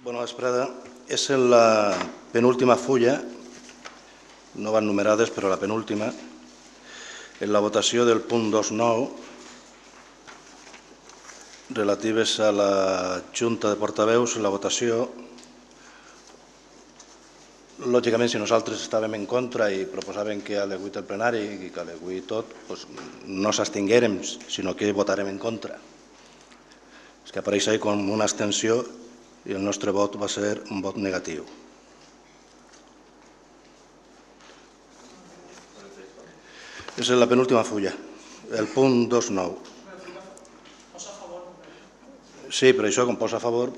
Bona vesprada. És la penúltima fulla, no van numerades, però la penúltima, en la votació del punt 2.9, relatives a la Junta de Portaveus, la votació. Lògicament, si nosaltres estàvem en contra i proposàvem que a les 8 del plenari i que a les 8 tot, no s'abstinguérem, sinó que votarem en contra. És que apareix ahí com una abstenció i el nostre vot va ser un vot negatiu. És la penúltima fulla, el punt 2.9. Sí, però això, com posa a favor,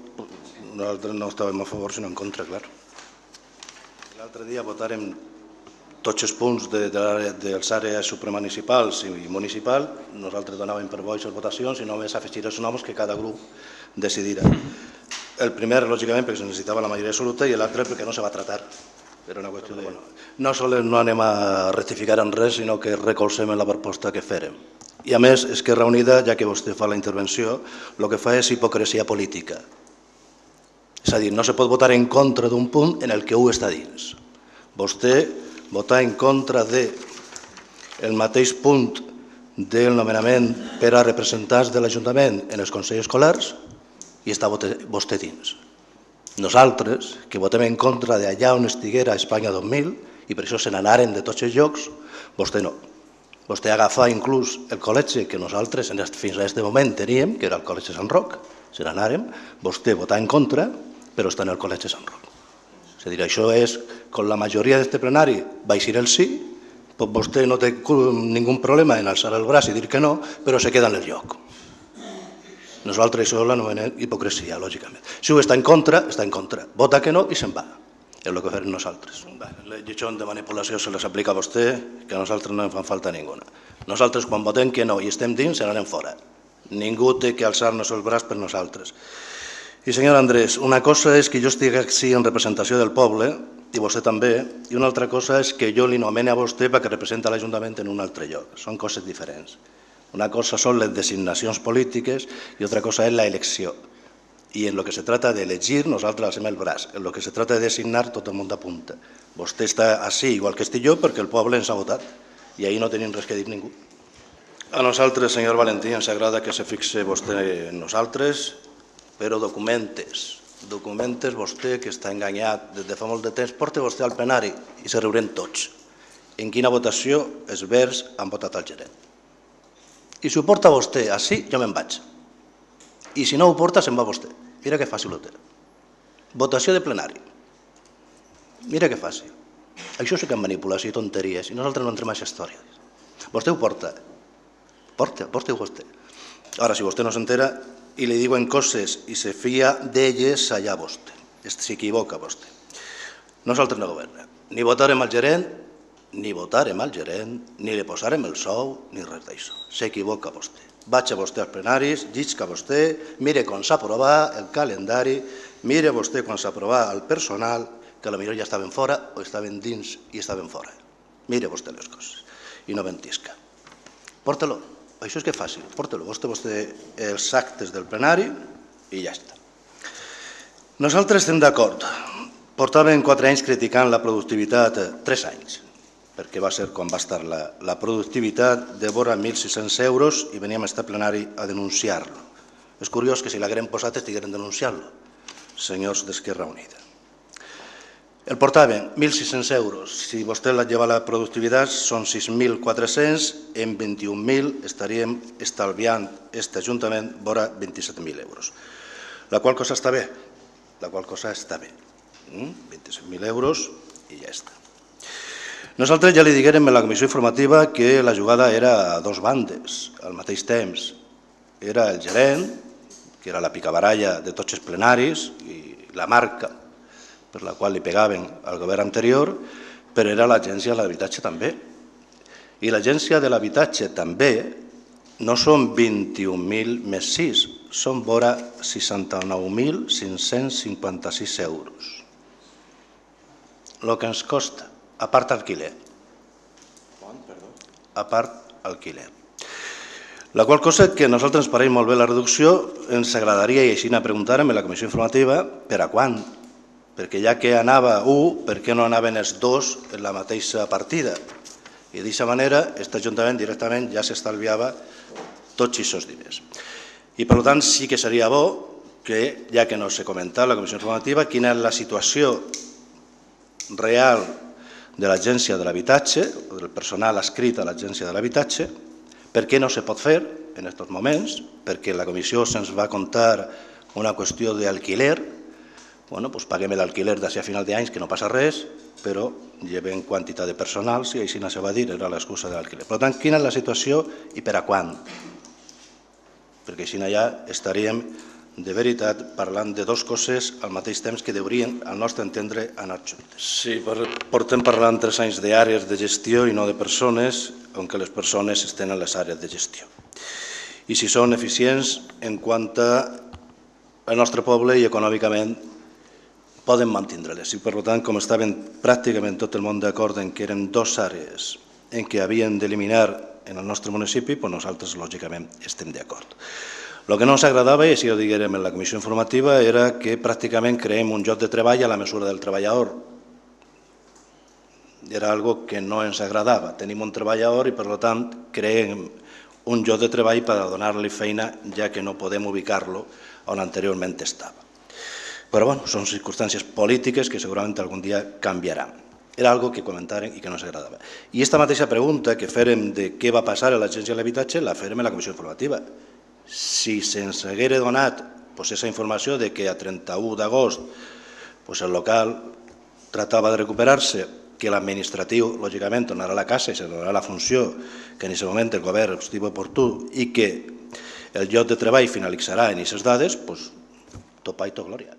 nosaltres no estàvem a favor, sinó en contra, clar. L'altre dia votarem tots els punts de les àrees supramunicipals i municipal. Nosaltres donàvem per boix les votacions i només afegir els noms que cada grup decidirà. El primer, lògicament, perquè se necessitava la majoria absoluta i l'altre perquè no se va tratar. Era una qüestió de... No sols no anem a rectificar en res, sinó que recolzem en la proposta que fèrem. I a més, Esquerra Unida, ja que vostè fa la intervenció, el que fa és hipocresia política. És a dir, no se pot votar en contra d'un punt en el que un està dins. Vostè votar en contra del mateix punt del nomenament per a representants de l'Ajuntament en els consells escolars i està vostè dins. Nosaltres, que votem en contra d'allà on estiguera Espanya 2000 i per això se n'anaren de tots els llocs, vostè no. Vostè agafa inclús el col·legi que nosaltres fins a aquest moment teníem, que era el Col·legi Sant Roc, se n'anaren, vostè votar en contra, però està en el Col·legi Sant Roc. És a dir, això és, com la majoria d'aquest plenari va eixir el sí, vostè no té ningú problema en alçar el braç i dir que no, però se queda en el lloc. Nosaltres això l'anomenem hipocresia, lògicament. Si ho està en contra, està en contra. Vota que no i se'n va. És el que farem nosaltres. Les lliçons de manipulació se les aplica a vostè, que a nosaltres no en fan falta ninguna. Nosaltres, quan votem que no i estem dins, se n'anem fora. Ningú té que alçar-nos el braç per nosaltres. I, senyor Andrés, una cosa és que jo estigui així en representació del poble, i vostè també, i una altra cosa és que jo li nomene a vostè perquè representa l'Ajuntament en un altre lloc. Són coses diferents. Una cosa són les designacions polítiques i altra cosa és la elecció. I en el que se trata d'elegir, nosaltres alcem el braç. En el que se trata de designar, tot el món apunta. Vostè està així, igual que estic jo, perquè el poble ens ha votat. I ahir no tenim res que dir ningú. A nosaltres, senyor Valentí, ens agrada que se fixe vostè en nosaltres, però documentes vostè, que està enganyat des de fa molt de temps, porta vostè al plenari i se riurem tots. En quina votació els verds han votat al gerent. I si ho porta vostè així, jo me'n vaig. I si no ho porta, se'n va vostè. Mira que fàcil ho té. Votació de plenari. Mira que fàcil. Això sí que és manipulació i tonteries, i nosaltres no entrem a aquesta història. Vostè ho porta. Porta-ho vostè. Ara, si vostè no s'entera i li diuen coses i se fia d'elles, allà vostè. S'equivoca vostè. Nosaltres no governem. Ni votarem al gerent, ni votarem al gerent, ni li posarem el sou, ni res d'això. S'equivoca vostè. Vaig a vostè als plenaris, llisca vostè, mire quan s'aprova el calendari, mire vostè quan s'aprova el personal, que potser ja estaven fora o estaven dins i estaven fora. Mire vostè les coses i no mentisca. Porta-lo. Això és que és fàcil. Porta-lo. Vostè els actes del plenari i ja està. Nosaltres estem d'acord. Portàvem 4 anys criticant la productivitat, 3 anys, perquè va ser quan va estar la productivitat de vora 1.600 euros i veníem a estar plenari a denunciar-lo. És curiós que si l'hagueren posat estigueren denunciant-lo, senyors d'Esquerra Unida. El portaven 1.600 euros. Si vostè la lleva la productivitat són 6.400, en 21.000 estaríem estalviant aquest Ajuntament vora 27.000 euros. La qual cosa està bé. La qual cosa està bé. 27.000 euros i ja està. Nosaltres ja li diguérem en la comissió informativa que la jugada era a 2 bandes al mateix temps. Era el gerent, que era la picabaralla de tots els plenaris i la marca per la qual li pegaven al govern anterior, però era l'agència de l'habitatge també. I l'agència de l'habitatge també no són 21.000 més 6, són vora 69.556 euros. El que ens costa, a part alquiler. A part alquiler. La qual cosa que a nosaltres ens pareix molt bé la reducció, ens agradaria, i així preguntàrem en la comissió informativa, per a quan? Perquè ja que anava un, per què no anaven els dos en la mateixa partida? I d'aquesta manera, aquest Ajuntament directament ja s'estalviava tots aquests diners. I per tant, sí que seria bo que, ja que no s'ha comentat la comissió informativa, quina és la situació real de l'Agència de l'Habitatge, o del personal adscrit a l'Agència de l'Habitatge, per què no se pot fer en aquests moments, perquè la comissió se'ns va contar una qüestió d'alquiler, doncs paguem l'alquiler d'ací a final d'any, que no passa res, però llevem quantitat de personal, si així no se va dir, era l'excusa de l'alquiler. Per tant, quina és la situació i per a quan? Perquè així ja estaríem de veritat parlant de dues coses al mateix temps que deurien, al nostre entendre, anar juntes. Sí, portem parlant 3 anys d'àrees de gestió i no de persones, on les persones estan en les àrees de gestió. I si són eficients en quant al nostre poble i econòmicament poden mantindre-les. I per tant, com estaven pràcticament tot el món d'acord en que eren 2 àrees en què havien d'eliminar en el nostre municipi, doncs nosaltres, lògicament, estem d'acord. El que no ens agradava, i així ho diguem en la comissió informativa, era que pràcticament creem un lloc de treball a la mesura del treballador. Era algo que no ens agradava. Tenim un treballador i, per tant, creem un lloc de treball per donar-li feina, ja que no podem ubicar-lo on anteriorment estava. Però, bueno, són circumstàncies polítiques que segurament algun dia canviaran. Era algo que comentàrem i que no ens agradava. I aquesta mateixa pregunta que fèrem de què va passar a l'Agència de l'Habitatge la fèrem a la comissió informativa. Si se'ns haguera donat aquesta informació de que a 31 d'agost el local tractava de recuperar-se, que l'administratiu, lògicament, tornarà a la casa i se donarà la funció que en aquest moment el govern estima oportú i que el lloc de treball finalitzarà en aquestes dades, tot pa i tot glòria.